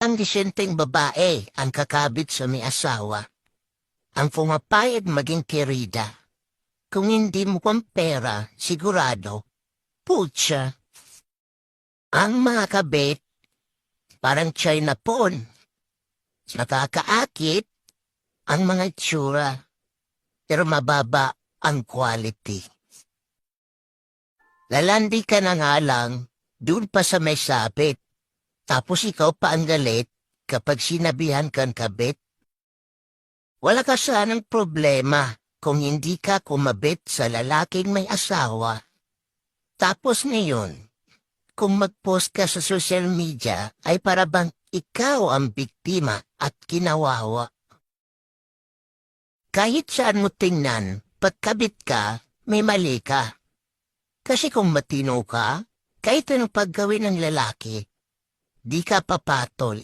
ang disyenteng babae ang kakabit sa may asawa. Ang pumapayag maging kirida. Kung hindi mo pang pera, sigurado, putya. Ang mga kabit, parang China phone. Nakakaakit ang mga itsura, pero mababa ang quality. Lalandi ka na nga lang, dun pa sa may sabit. Tapos ikaw pa ang galit kapag sinabihan kang kabit. Wala ka sanang problema kung hindi ka kumabit sa lalaking may asawa. Tapos ngayon, kung mag-post ka sa social media ay para bang ikaw ang biktima at kinawawa. Kahit saan mo tingnan, pagkabit ka, may mali ka. Kasi kung matino ka, kahit anong paggawin ng lalaki, di ka papatol,